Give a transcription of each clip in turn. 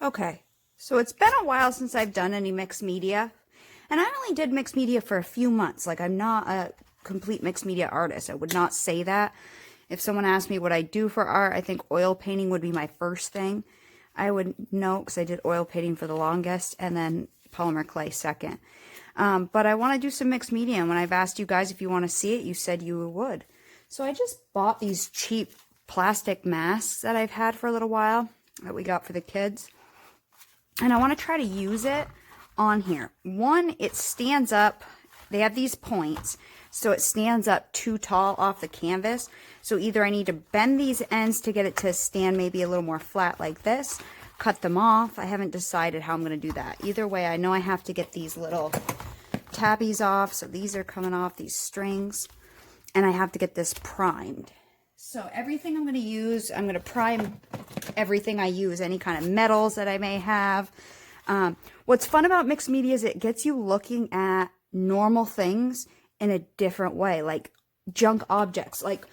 Okay, so it's been a while since I've done any mixed media, and I only did mixed media for a few months. Like, I'm not a complete mixed media artist. I would not say that. If someone asked me what I do for art, I think oil painting would be my first thing. I would know, because I did oil painting for the longest, and then polymer clay second. But I want to do some mixed media, and when I've asked you guys if you want to see it, you said you would. So I just bought these cheap plastic masks that I've had for a little while, that we got for the kids. And I want to try to use it on here. One, it stands up. They have these points, so it stands up too tall off the canvas. So either I need to bend these ends to get it to stand maybe a little more flat like this, cut them off. I haven't decided how I'm going to do that. Either way, I know I have to get these little tabbies off. So these are coming off, these strings. And I have to get this primed. So everything I'm going to use, I'm going to prime everything I use, any kind of metals that I may have. What's fun about mixed media is it gets you looking at normal things in a different way, like junk objects, like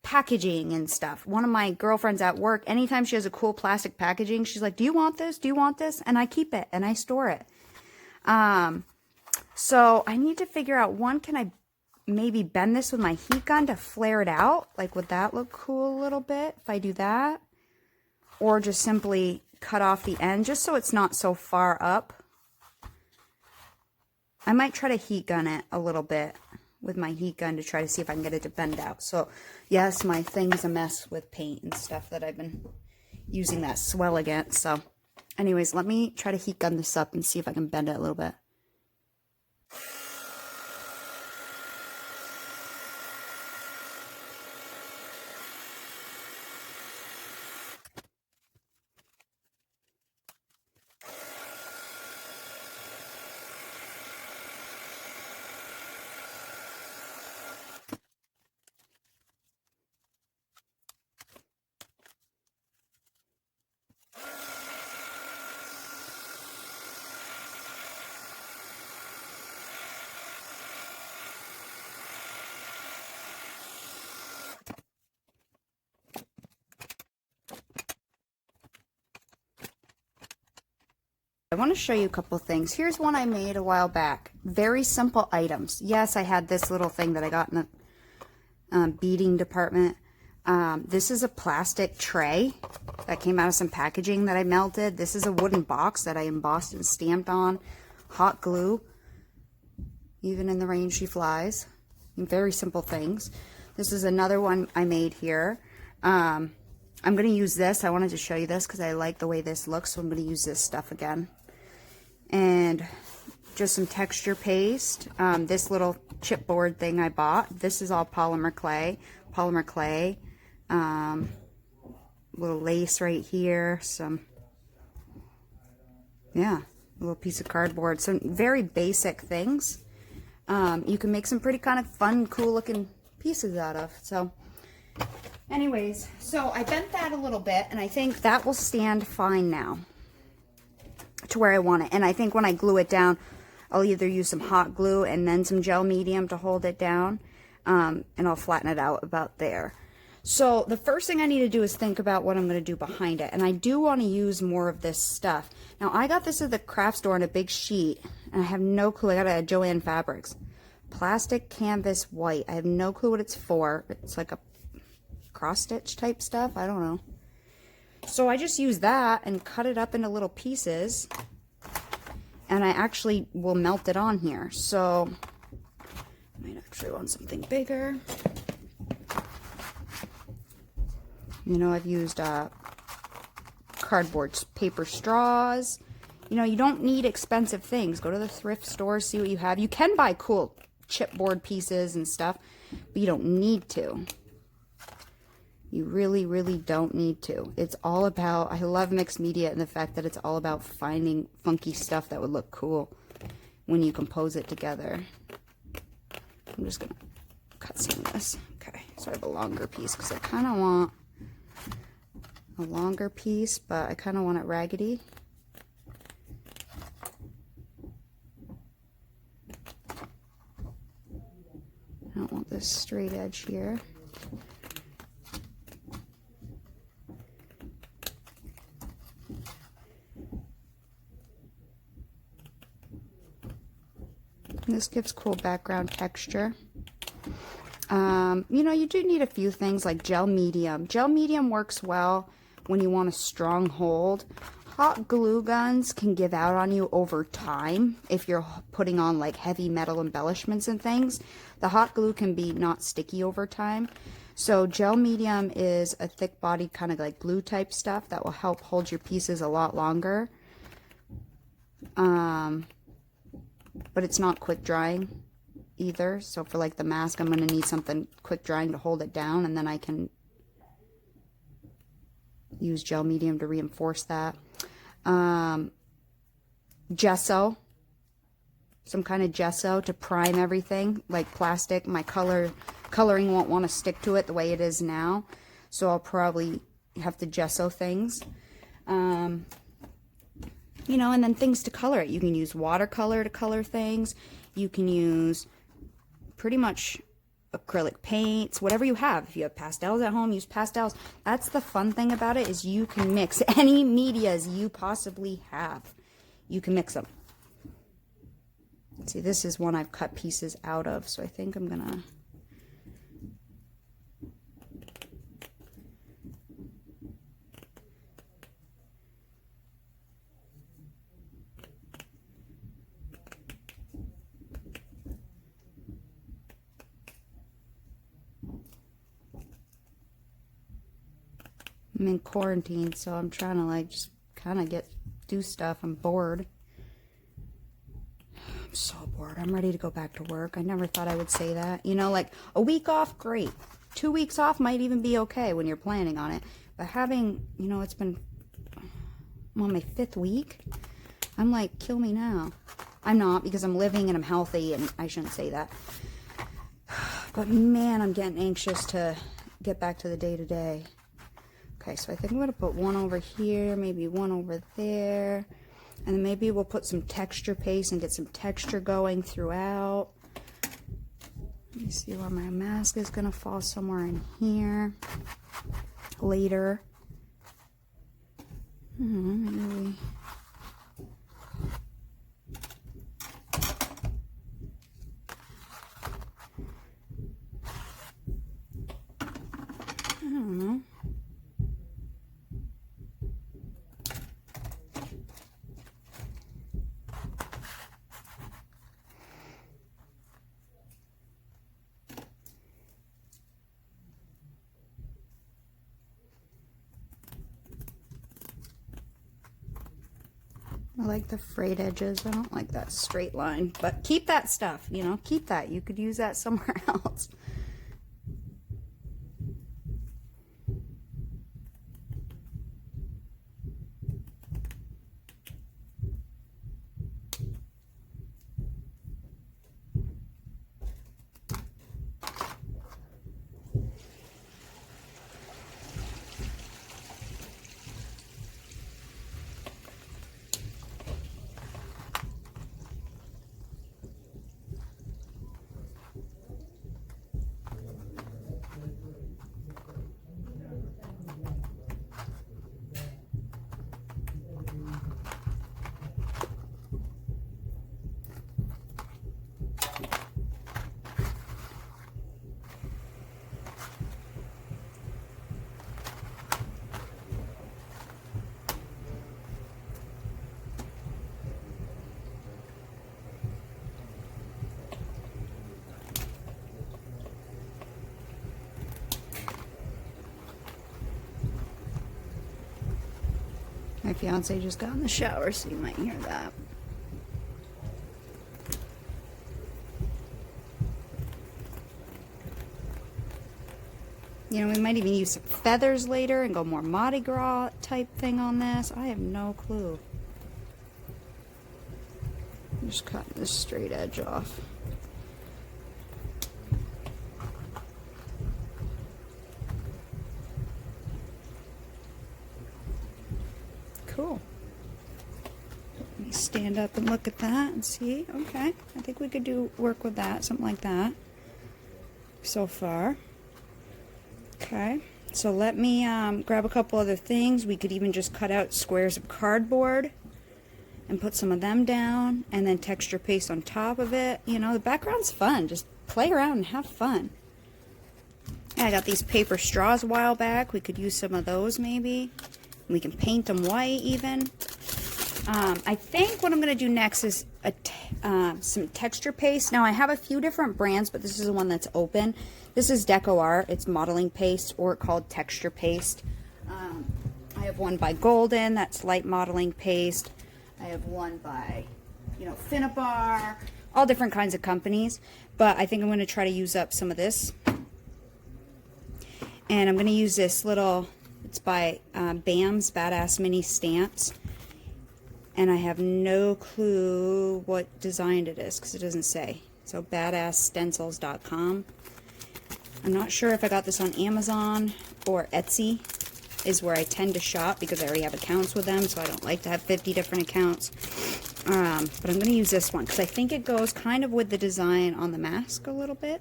packaging and stuff. One of my girlfriends at work, anytime she has a cool plastic packaging, she's like, do you want this? Do you want this? And I keep it and I store it. So I need to figure out, one, can I maybe bend this with my heat gun to flare it out? Like, would that look cool a little bit if I do that? Or just simply cut off the end just so it's not so far up. I might try to heat gun it a little bit with my heat gun to try to see if I can get it to bend out. So yes, my thing's a mess with paint and stuff that I've been using that swell against. So anyways, let me try to heat gun this up and see if I can bend it a little bit. I want to show you a couple things. Here's one I made a while back. Very simple items. Yes, I had this little thing that I got in the beading department. This is a plastic tray that came out of some packaging that I melted. This is a wooden box that I embossed and stamped on. Hot glue. Even in the rain she flies. Very simple things. This is another one I made here. I'm going to use this. I wanted to show you this because I like the way this looks, so I'm going to use this stuff again. And just some texture paste. This little chipboard thing I bought. This is all polymer clay. Little lace right here. A little piece of cardboard. Some very basic things. You can make some pretty kind of fun, cool looking pieces out of. So anyways, so I bent that a little bit, and I think that will stand fine now to where I want it. And I think when I glue it down, I'll either use some hot glue and then some gel medium to hold it down, and I'll flatten it out about there. So the first thing I need to do is think about what I'm going to do behind it. And I do want to use more of this stuff. Now, I got this at the craft store on a big sheet, and I have no clue. I got it at Joann Fabrics. Plastic canvas white. I have no clue what it's for. It's like a cross stitch type stuff. I don't know. So I just use that and cut it up into little pieces, and I actually will melt it on here. So I might actually want something bigger. You know, I've used cardboard paper straws. You know, you don't need expensive things. Go to the thrift store, see what you have. You can buy cool chipboard pieces and stuff, but you don't need to. You really, really don't need to. It's all about, I love mixed media and the fact that it's all about finding funky stuff that would look cool when you compose it together. I'm just going to cut some of this. Okay, so I have a longer piece because I kind of want a longer piece, but I kind of want it raggedy. I don't want this straight edge here. This gives cool background texture. You know, you do need a few things like gel medium. Gel medium works well when you want a strong hold. Hot glue guns can give out on you over time if you're putting on like heavy metal embellishments and things. The hot glue can be not sticky over time. So gel medium is a thick bodied kind of like glue type stuff that will help hold your pieces a lot longer. But it's not quick drying either. So for like the mask, I'm going to need something quick drying to hold it down, and then I can use gel medium to reinforce that. Gesso, some kind of gesso to prime everything, like plastic. My coloring won't want to stick to it the way it is now, so I'll probably have to gesso things. You know, and then things to color it. You can use watercolor to color things. You can use pretty much acrylic paints, whatever you have. If you have pastels at home, use pastels. That's the fun thing about it, is you can mix any medias you possibly have. You can mix them. See, this is one I've cut pieces out of, so I think I'm gonna I'm in quarantine, so I'm trying to like just kind of do stuff. I'm bored. I'm so bored. I'm ready to go back to work. I never thought I would say that. You know, like a week off, great. 2 weeks off might even be okay when you're planning on it. But having, you know, I'm on my 5th week. I'm like, kill me now. I'm not, because I'm living and I'm healthy, and I shouldn't say that. But man, I'm getting anxious to get back to the day-to-day. Okay, so I think I'm going to put one over here, maybe one over there, and then maybe we'll put some texture paste and get some texture going throughout. Let me see where my mask is going to fall, somewhere in here later. Maybe. I don't know. I like the frayed edges. I don't like that straight line, but keep that stuff, you know, keep that. You could use that somewhere else. My fiance just got in the shower, so you might hear that. You know, we might even use some feathers later and go more Mardi Gras type thing on this. I have no clue. I'm just cutting this straight edge off. Cool. Let me stand up and look at that and see. Okay, I think we could work with that, something like that so far. Okay, so let me grab a couple other things. We could even just cut out squares of cardboard and put some of them down, and then texture paste on top of it. You know, the background's fun. Just play around and have fun. Yeah, I got these paper straws a while back. We could use some of those maybe. We can paint them white even. I think what I'm going to do next is some texture paste. Now I have a few different brands, but this is the one that's open. This is Deco Art. It's modeling paste, or called texture paste. I have one by Golden, that's light modeling paste. I have one by, you know, Finnabar, all different kinds of companies. But I think I'm going to try to use up some of this. And I'm going to use this little, it's by BAM's Badass Mini Stamps. And I have no clue what design it is because it doesn't say. So badassstencils.com. I'm not sure if I got this on Amazon or Etsy is where I tend to shop because I already have accounts with them, so I don't like to have 50 different accounts. But I'm going to use this one because I think it goes kind of with the design on the mask a little bit.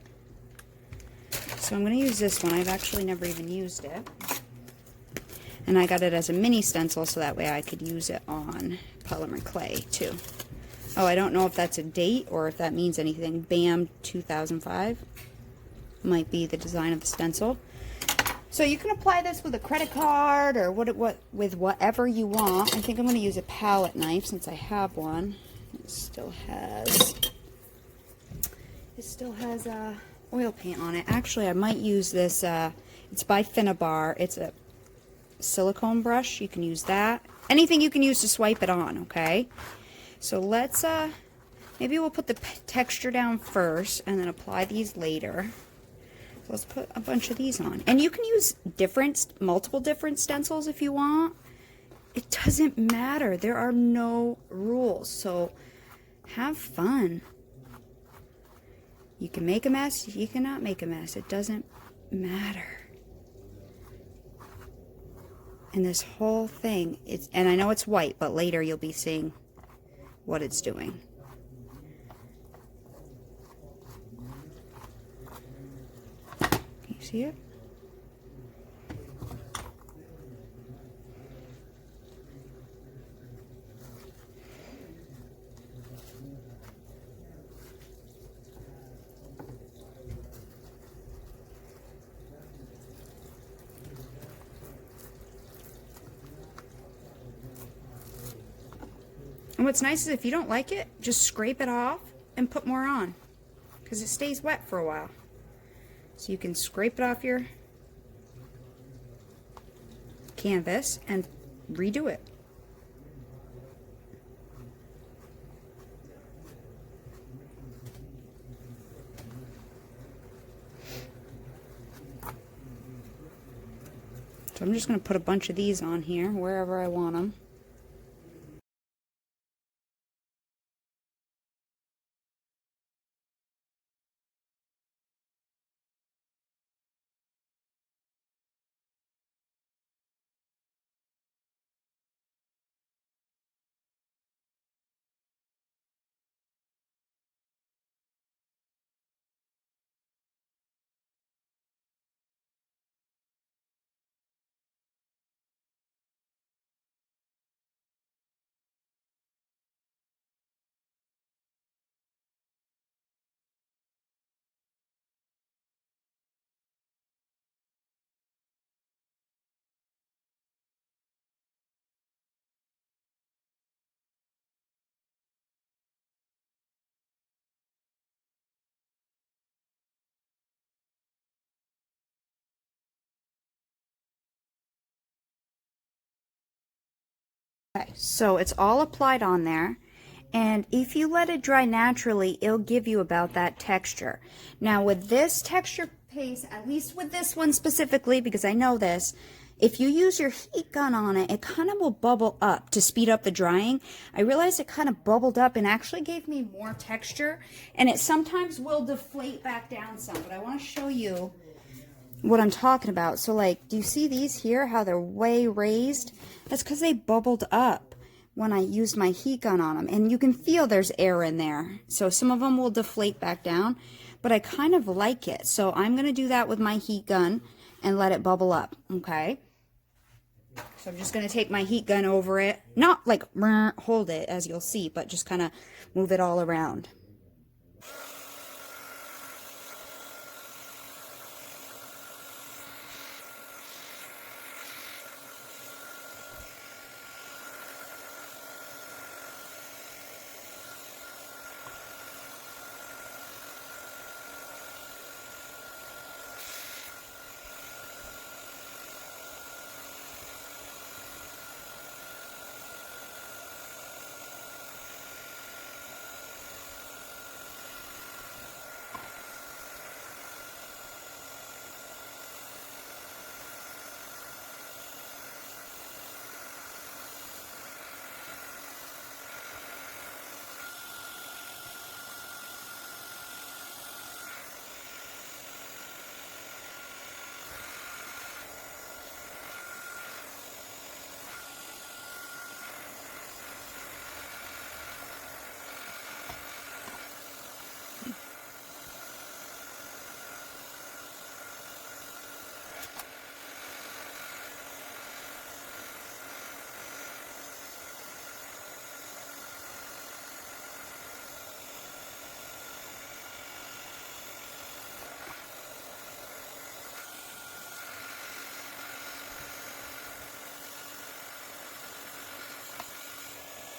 So I'm going to use this one. I've actually never even used it. And I got it as a mini stencil so that way I could use it on polymer clay too. Oh, I don't know if that's a date or if that means anything. BAM 2005 might be the design of the stencil. So you can apply this with a credit card or with whatever you want. I think I'm going to use a palette knife since I have one. It still has oil paint on it. Actually, I might use this. It's by Finnabar. It's a silicone brush. You can use that. Anything you can use to swipe it on. Okay. So let's maybe we'll put the texture down first and then apply these later. Let's put a bunch of these on. And you can use multiple different stencils if you want. It doesn't matter. There are no rules. So have fun. You can make a mess. You cannot make a mess. It doesn't matter. And this whole thing, and I know it's white, but later you'll be seeing what it's doing. See it? And what's nice is if you don't like it, just scrape it off and put more on because it stays wet for a while. So you can scrape it off your canvas and redo it. So I'm just going to put a bunch of these on here wherever I want them. Okay, so it's all applied on there, and if you let it dry naturally, it'll give you about that texture. Now with this texture paste, at least with this one specifically, because I know this, if you use your heat gun on it, it kind of will bubble up to speed up the drying. I realized it kind of bubbled up and actually gave me more texture, and it sometimes will deflate back down some, but I want to show you what I'm talking about. So like, do you see these here, how they're way raised? That's because they bubbled up when I used my heat gun on them, and you can feel there's air in there. So some of them will deflate back down, but I kind of like it. So I'm going to do that with my heat gun and let it bubble up. Okay. So I'm just going to take my heat gun over it. Not like hold it, as you'll see, but just kind of move it all around.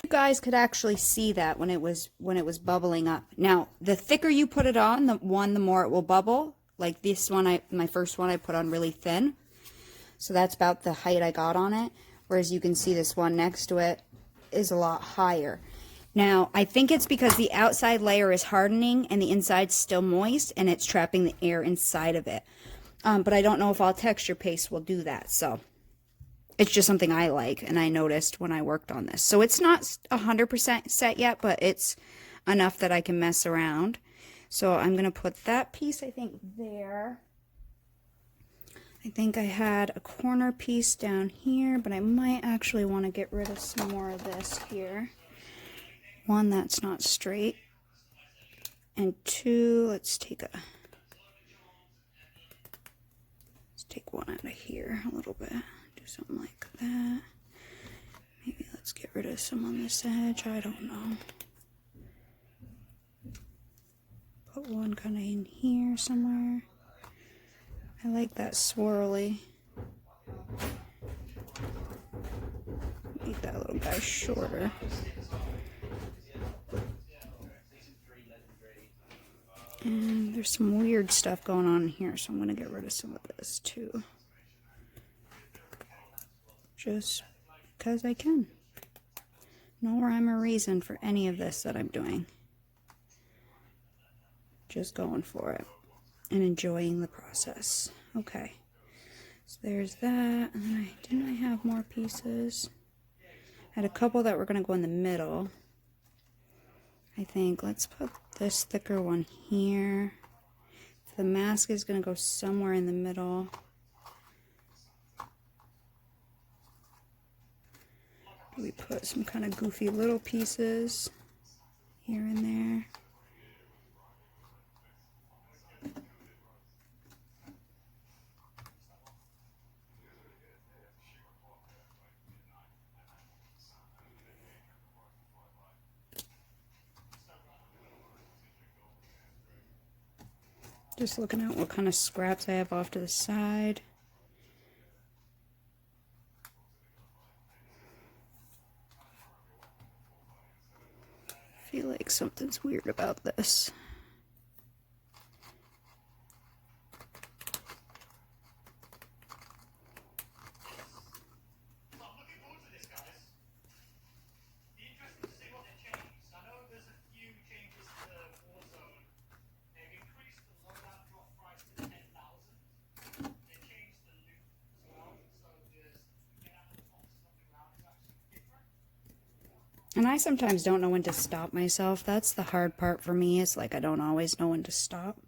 Guys could actually see that when it was bubbling up. Now, the thicker you put it on, the more it will bubble. Like this one, my first one I put on really thin. So that's about the height I got on it. Whereas you can see this one next to it is a lot higher. Now, I think it's because the outside layer is hardening and the inside's still moist and it's trapping the air inside of it. But I don't know if all texture paste will do that. So it's just something I like and I noticed when I worked on this. So it's not 100% set yet, but it's enough that I can mess around. So I'm going to put that piece, I think, there. I think I had a corner piece down here, but I might actually want to get rid of some more of this here. One, that's not straight. And two, let's take one out of here a little bit. Do something like that. Maybe let's get rid of some on this edge. I don't know. Put one kind of in here somewhere. I like that swirly. Make that little guy shorter. And there's some weird stuff going on here, so I'm going to get rid of some of this too. Just because I can. No rhyme or reason for any of this that I'm doing. Just going for it and enjoying the process. Okay, so there's that. And then didn't I have more pieces? I had a couple that were going to go in the middle. I think let's put this thicker one here. The mask is going to go somewhere in the middle. We put some kind of goofy little pieces here and there. Just looking at what kind of scraps I have off to the side. I feel like something's weird about this. And I sometimes don't know when to stop myself. That's the hard part for me. It's like I don't always know when to stop.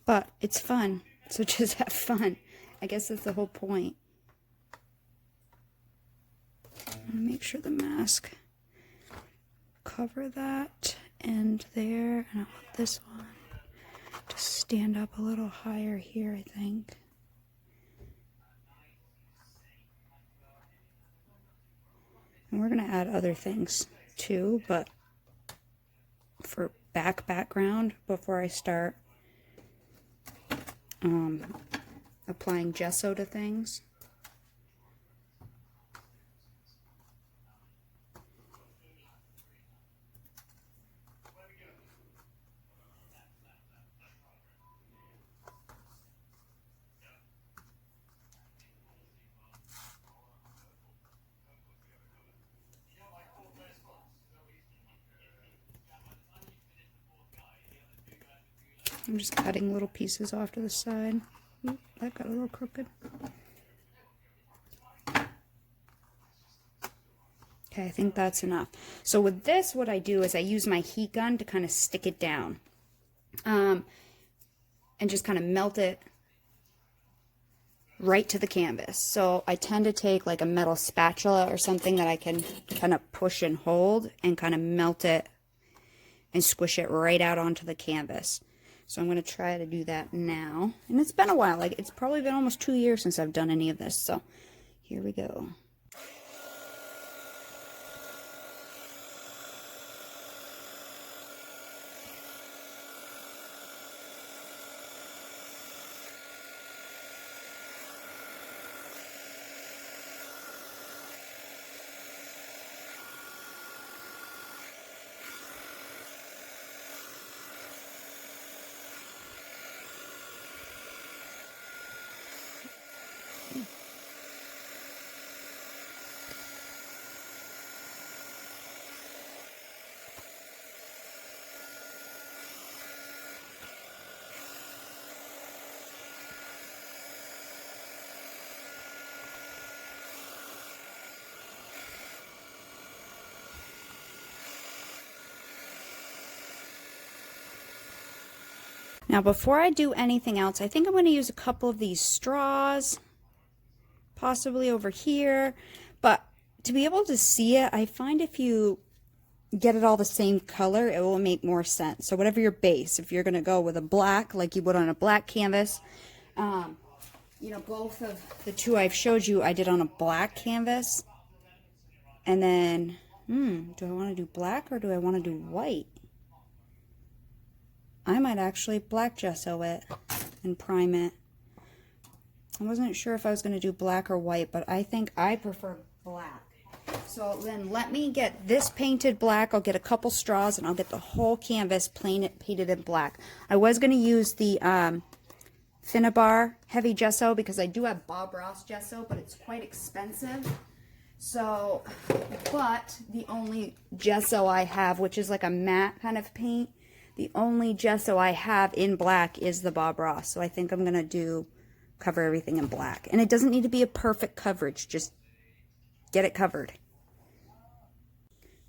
But it's fun. So just have fun. I guess that's the whole point. I'm gonna make sure the mask cover that. end there, and I want this one to stand up a little higher here, I think. And we're going to add other things too, but for background, before I start applying gesso to things. I'm just cutting little pieces off to the side. Oop, that got a little crooked. Okay, I think that's enough. So with this, what I do is I use my heat gun to kind of stick it down. And just kind of melt it right to the canvas. So I tend to take like a metal spatula or something that I can kind of push and hold and kind of melt it and squish it right out onto the canvas. So I'm going to try to do that now. And it's been a while. Like, it's probably been almost 2 years since I've done any of this. So here we go. Now, before I do anything else, I think I'm going to use a couple of these straws, possibly over here. But to be able to see it, I find if you get it all the same color, it will make more sense. So whatever your base, if you're going to go with a black, like you would on a black canvas, you know, both of the two I've showed you, I did on a black canvas. And then, do I want to do black or do I want to do white? I might actually black gesso it and prime it. I wasn't sure if I was going to do black or white, but I think I prefer black. So then let me get this painted black. I'll get a couple straws and I'll get the whole canvas painted in black. I was going to use the Finnabar heavy gesso because I do have Bob Ross gesso, but it's quite expensive. So, but the only gesso I have, which is like a matte kind of paint, the only gesso I have in black is the Bob Ross. So I think I'm going to cover everything in black. And it doesn't need to be a perfect coverage. Just get it covered.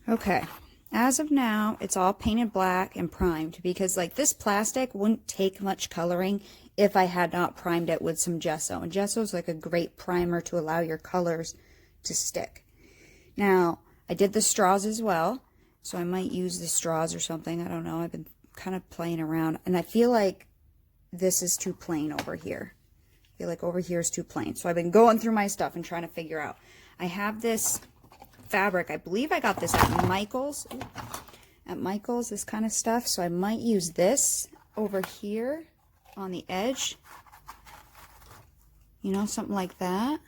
Okay. As of now, it's all painted black and primed because like this plastic wouldn't take much coloring if I had not primed it with some gesso. And gesso is like a great primer to allow your colors to stick. Now, I did the straws as well. So I might use the straws or something. I don't know. I've been kind of playing around and I feel like this is too plain over here. I feel like over here is too plain. So I've been going through my stuff and trying to figure out. I have this fabric. I believe I got this at Michael's. At Michael's, this kind of stuff. So I might use this over here on the edge. You know, something like that.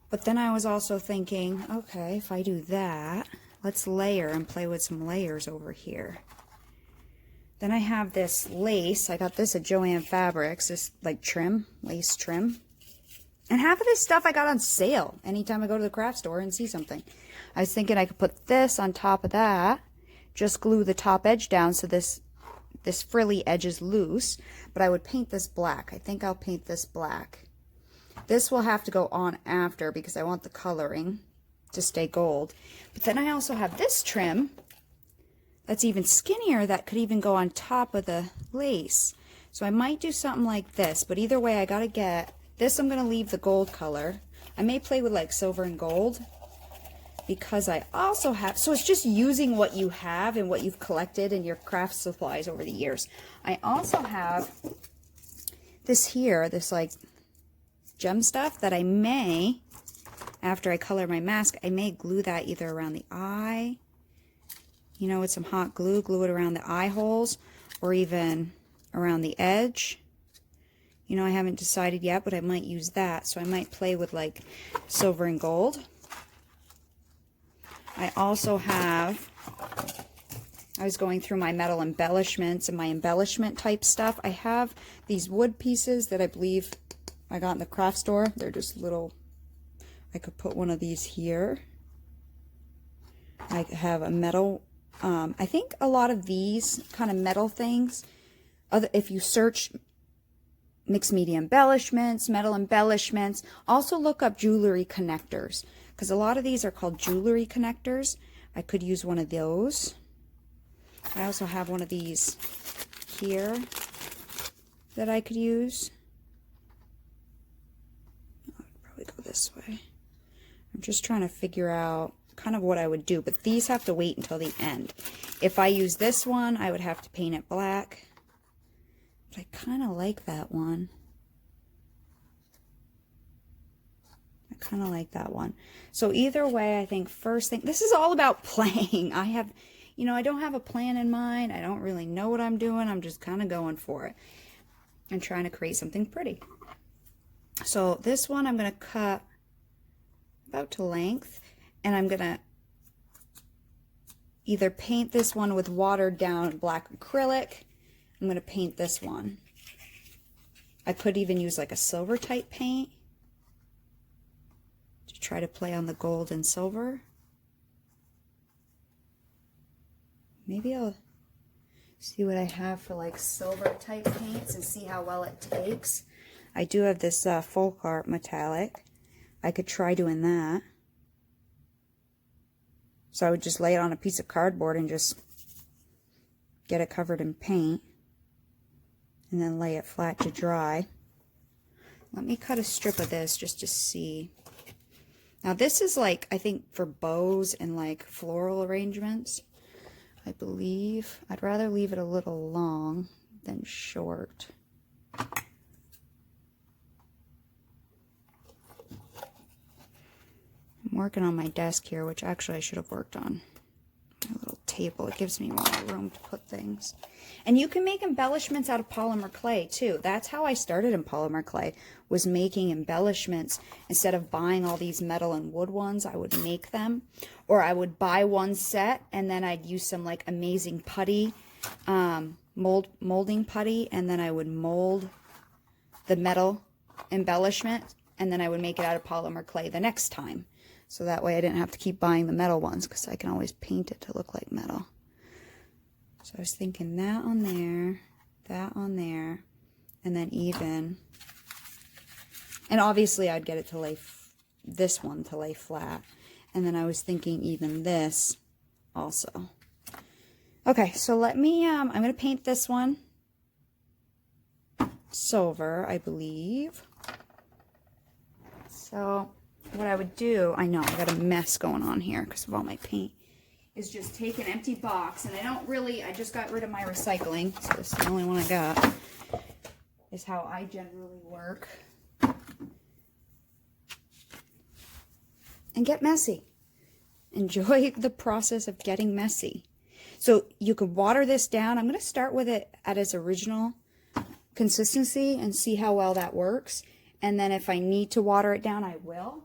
But then I was also thinking, okay, if I do that, let's layer and play with some layers over here. Then I have this lace. I got this at Joann Fabrics, this like trim, lace trim. And half of this stuff I got on sale anytime I go to the craft store and see something. I was thinking I could put this on top of that, just glue the top edge down so this frilly edge is loose, but I would paint this black. I think I'll paint this black. This will have to go on after because I want the coloring to stay gold. But then I also have this trim that's even skinnier that could even go on top of the lace. So I might do something like this, but either way I gotta get this. I'm gonna leave the gold color. I may play with like silver and gold because I also have, so it's just using what you have and what you've collected in your craft supplies over the years. I also have this here, this like gem stuff that I may, after I color my mask, I may glue that either around the eye, you know, with some hot glue, glue it around the eye holes, or even around the edge. You know, I haven't decided yet, but I might use that. So I might play with like silver and gold. I also have, I was going through my metal embellishments and my embellishment type stuff. I have these wood pieces that I believe I got in the craft store. They're just little, I could put one of these here. I have a metal, I think a lot of these kind of metal things, if you search mixed media embellishments, metal embellishments, also look up jewelry connectors, because a lot of these are called jewelry connectors. I could use one of those. I also have one of these here that I could use. I'll probably go this way. I'm just trying to figure out kind of what I would do, but these have to wait until the end. If I use this one, I would have to paint it black. But I kind of like that one. I kind of like that one. So either way, I think first thing, this is all about playing. I have, you know, I don't have a plan in mind. I don't really know what I'm doing. I'm just kind of going for it and trying to create something pretty. So this one I'm going to cut about to length, and I'm going to either paint this one with watered down black acrylic. I'm going to paint this one. I could even use like a silver type paint to try to play on the gold and silver. Maybe I'll see what I have for like silver type paints and see how well it takes. I do have this folk art metallic. I could try doing that. So I would just lay it on a piece of cardboard and just get it covered in paint, and then lay it flat to dry. Let me cut a strip of this just to see. Now this is like, I think for bows and like floral arrangements, I believe. I'd rather leave it a little long than short. I'm working on my desk here, which actually I should have worked on. My little table. It gives me more room to put things. And you can make embellishments out of polymer clay too. That's how I started in polymer clay, was making embellishments. Instead of buying all these metal and wood ones, I would make them. Or I would buy one set and then I'd use some like amazing putty, molding putty, and then I would mold the metal embellishment, and then I would make it out of polymer clay the next time. So that way I didn't have to keep buying the metal ones, because I can always paint it to look like metal. So I was thinking that on there, and then even, and obviously I'd get it to lay, this one to lay flat. And then I was thinking even this also. Okay, so let me, I'm going to paint this one silver, I believe. So what I would do, I know I got a mess going on here because of all my paint, is just take an empty box, and I just got rid of my recycling, so this is the only one I got, is how I generally work. And get messy. Enjoy the process of getting messy. So you could water this down. I'm going to start with it at its original consistency and see how well that works. And then if I need to water it down, I will.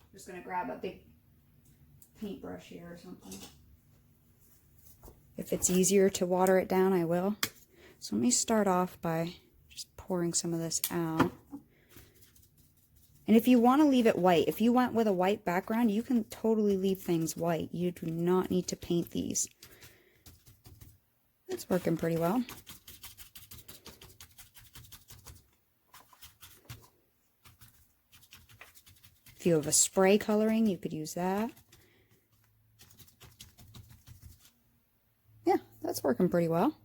I'm just going to grab a big paintbrush here or something. If it's easier to water it down, I will. So let me start off by just pouring some of this out. And if you want to leave it white, if you went with a white background, you can totally leave things white. You do not need to paint these. It's working pretty well. If you have a spray coloring, you could use that. Yeah, that's working pretty well.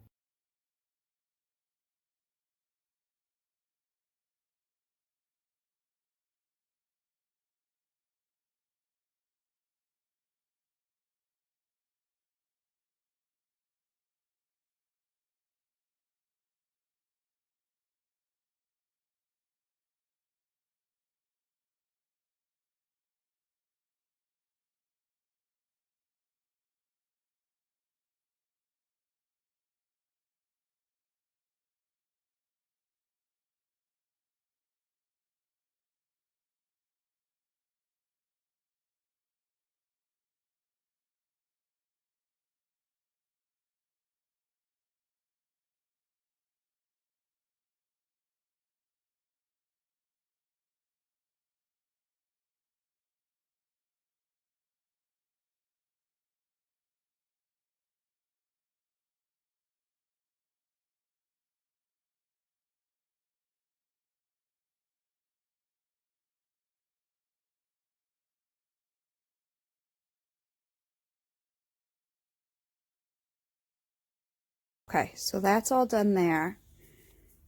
Okay, so that's all done there,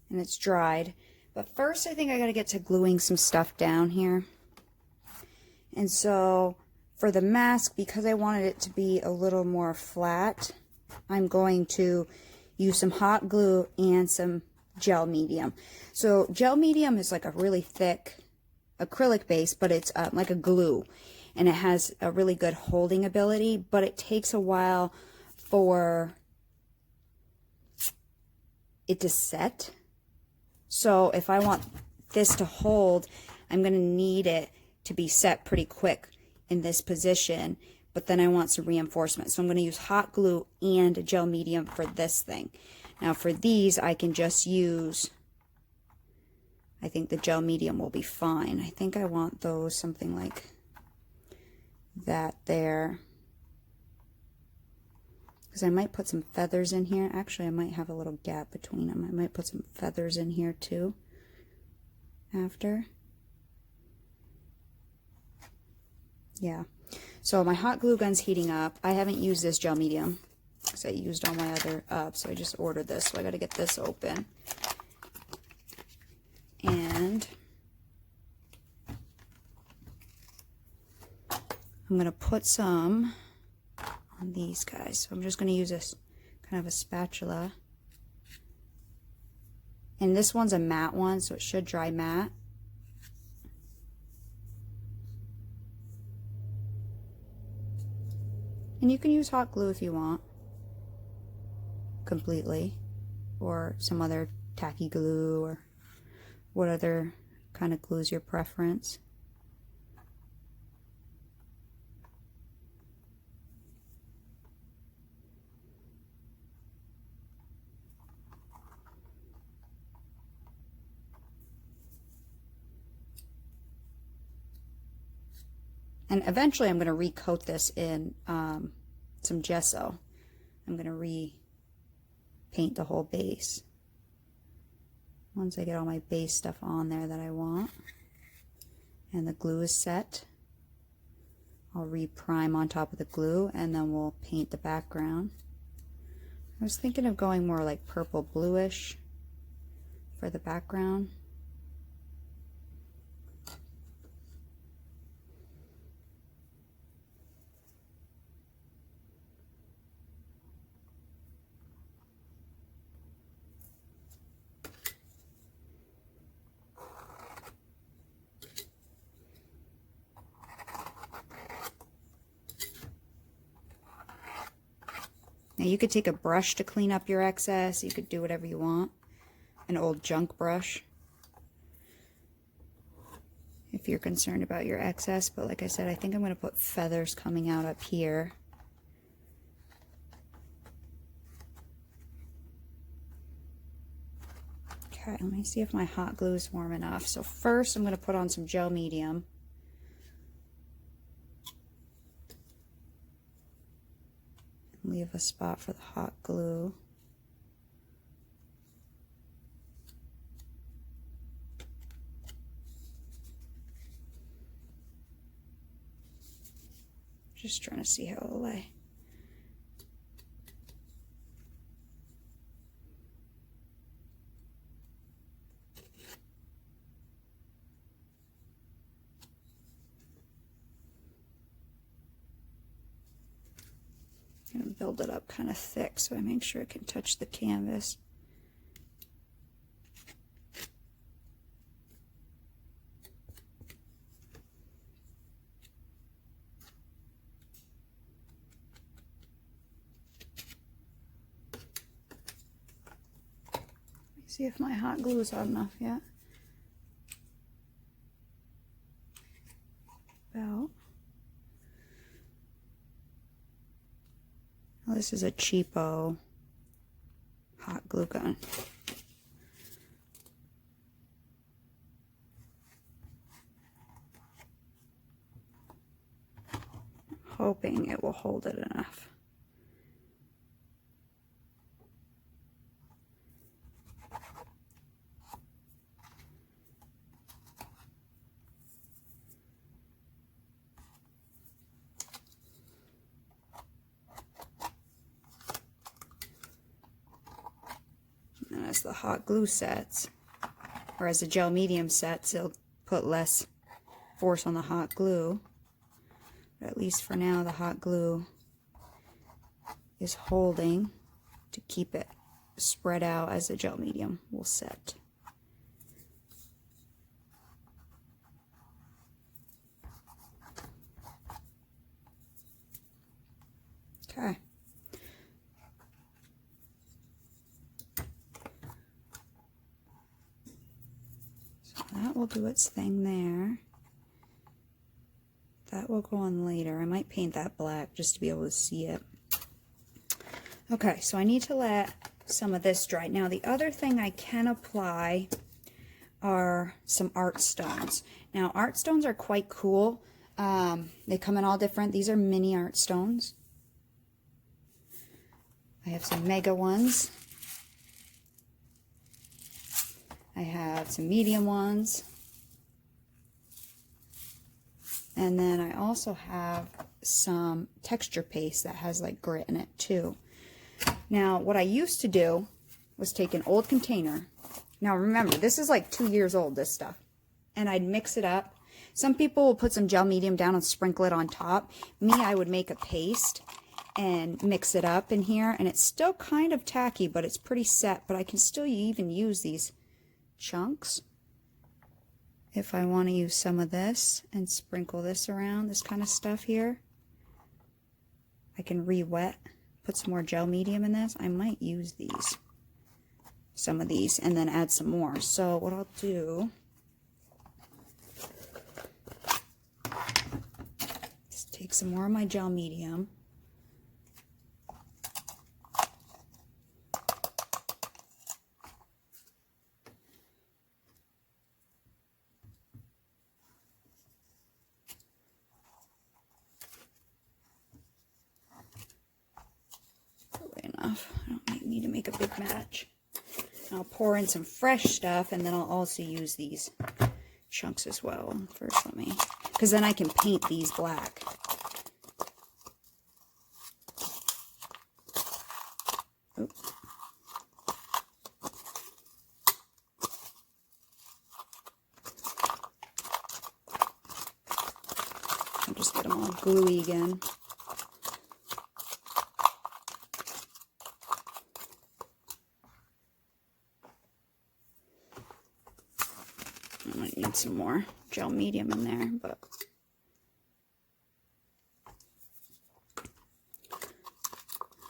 and it's dried. But first, I think I got to get to gluing some stuff down here. And so for the mask, because I wanted it to be a little more flat, I'm going to use some hot glue and some gel medium. So gel medium is like a really thick acrylic base, but it's like a glue, and it has a really good holding ability, but it takes a while for it to set. So if I want this to hold, I'm going to need it to be set pretty quick in this position, but then I want some reinforcement. So I'm going to use hot glue and gel medium for this thing. Now for these, I can just use, I think the gel medium will be fine. I think I want those something like that there. Because I might put some feathers in here. Actually, I might have a little gap between them. I might put some feathers in here too after. Yeah. So my hot glue gun's heating up. I haven't used this gel medium because I used all my other up, so I just ordered this. So I got to get this open. And I'm going to put some on these guys. So I'm just going to use this kind of a spatula. And this one's a matte one, so it should dry matte. And you can use hot glue if you want, completely, or some other tacky glue, or what other kind of glue is your preference. And eventually I'm going to recoat this in some gesso. I'm going to repaint the whole base. Once I get all my base stuff on there that I want, and the glue is set, I'll reprime on top of the glue, and then we'll paint the background. I was thinking of going more like purple bluish for the background. Now you could take a brush to clean up your excess. You could do whatever you want. An old junk brush, if you're concerned about your excess. But like I said, I think I'm going to put feathers coming out up here. Okay, let me see if my hot glue is warm enough. So first I'm going to put on some gel medium. Leave a spot for the hot glue. Just trying to see how it'll lay. I'm going to build it up kind of thick so I make sure it can touch the canvas. Let me see if my hot glue is hot enough yet. About. Well, this is a cheapo hot glue gun. Hoping it will hold it enough. as the hot glue sets, or as the gel medium sets, it'll put less force on the hot glue. But at least for now, the hot glue is holding to keep it spread out as the gel medium will set. Okay. So that will do its thing there. That will go on later. I might paint that black just to be able to see it. Okay, so I need to let some of this dry. Now the other thing I can apply are some art stones. Now art stones are quite cool. They come in all different. These are mini art stones. I have some mega ones. I have some medium ones. And then I also have some texture paste that has like grit in it too. Now, what I used to do was take an old container. Now remember, this is like 2 years old, this stuff. And I'd mix it up. Some people will put some gel medium down and sprinkle it on top. Me, I would make a paste and mix it up in here. And it's still kind of tacky, but it's pretty set. But I can still even use these chunks if I want to use some of this and sprinkle this around, this kind of stuff here. I can re-wet, put some more gel medium in this. I might use these, some of these, and then add some more. So what I'll do, just take some more of my gel medium. Enough. I don't need to make a big batch. I'll pour in some fresh stuff, and then I'll also use these chunks as well. First, let me, because then I can paint these black. Oop. I'll just get them all gluey again. I might need some more gel medium in there, but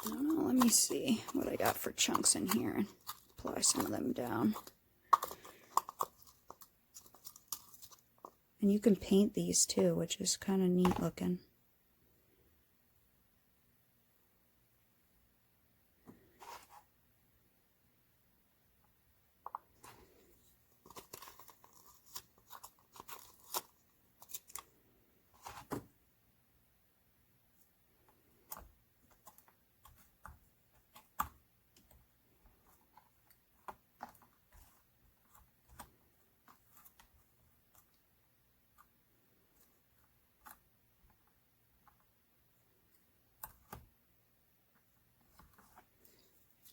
I don't know. Let me see what I got for chunks in here and apply some of them down. And you can paint these too, which is kind of neat looking.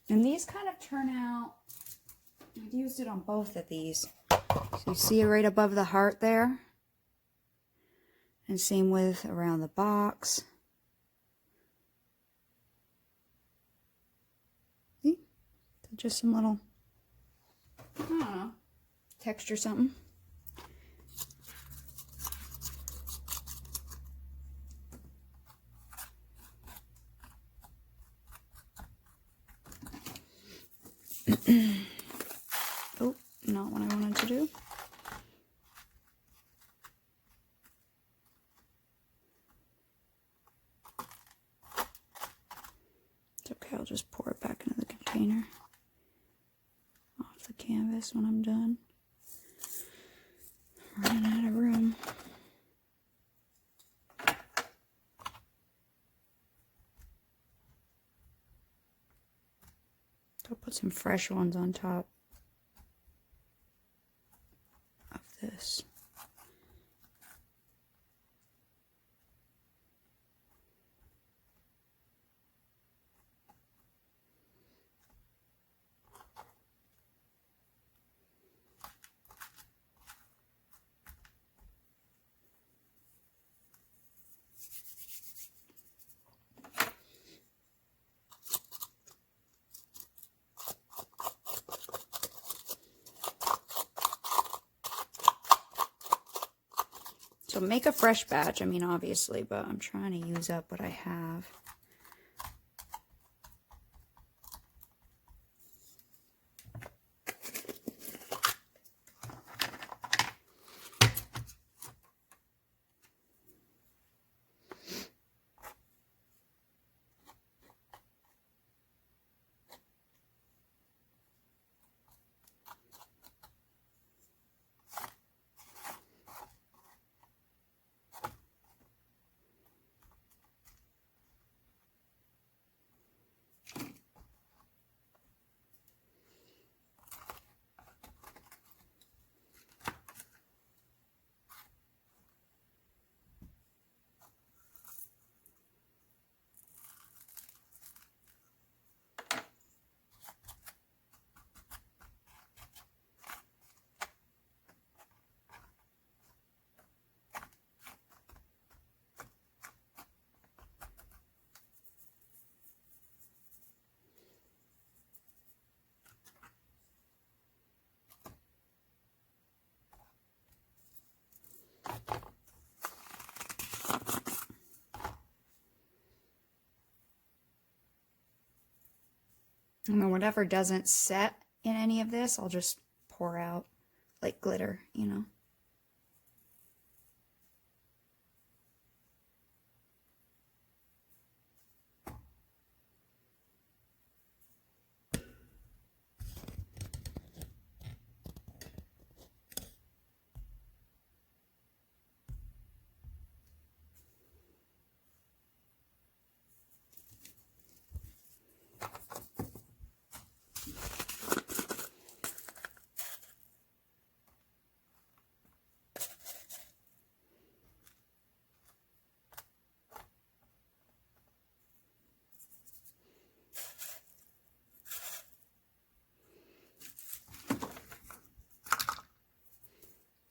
And these kind of turn out, I've used it on both of these. So you see it right above the heart there. And same with around the box. See? Just some little, I don't know, texture something. Oh, not what I wanted to do. It's okay, I'll just pour it back into the container off the canvas when I'm done. Running out of room. I'll put some fresh ones on top of this. So make a fresh batch, I mean, obviously, but I'm trying to use up what I have. And then whatever doesn't set in any of this, I'll just pour out like glitter, you know.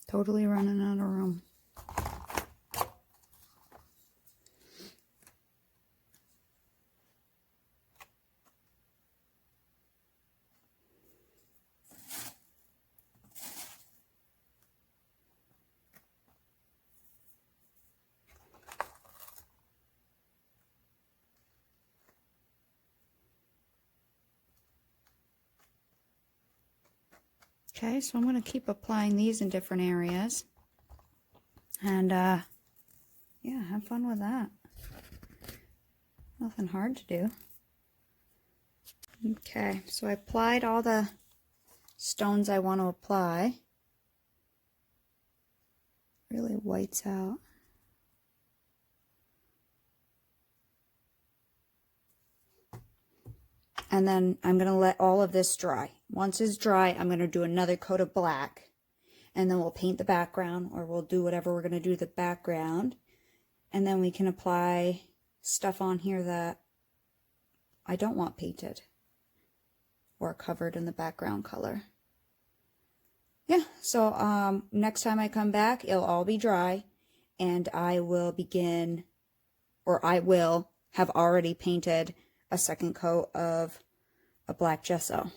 Totally running out of room. Okay, so I'm going to keep applying these in different areas. And, yeah, have fun with that. Nothing hard to do. Okay, so I applied all the stones I want to apply. Really whites out. And then I'm going to let all of this dry. Once it's dry, I'm going to do another coat of black. And then we'll paint the background, or we'll do whatever we're going to do to the background. And then we can apply stuff on here that I don't want painted or covered in the background color. Yeah, so next time I come back, it'll all be dry. And I will begin, or I will have already painted a second coat of a black gesso.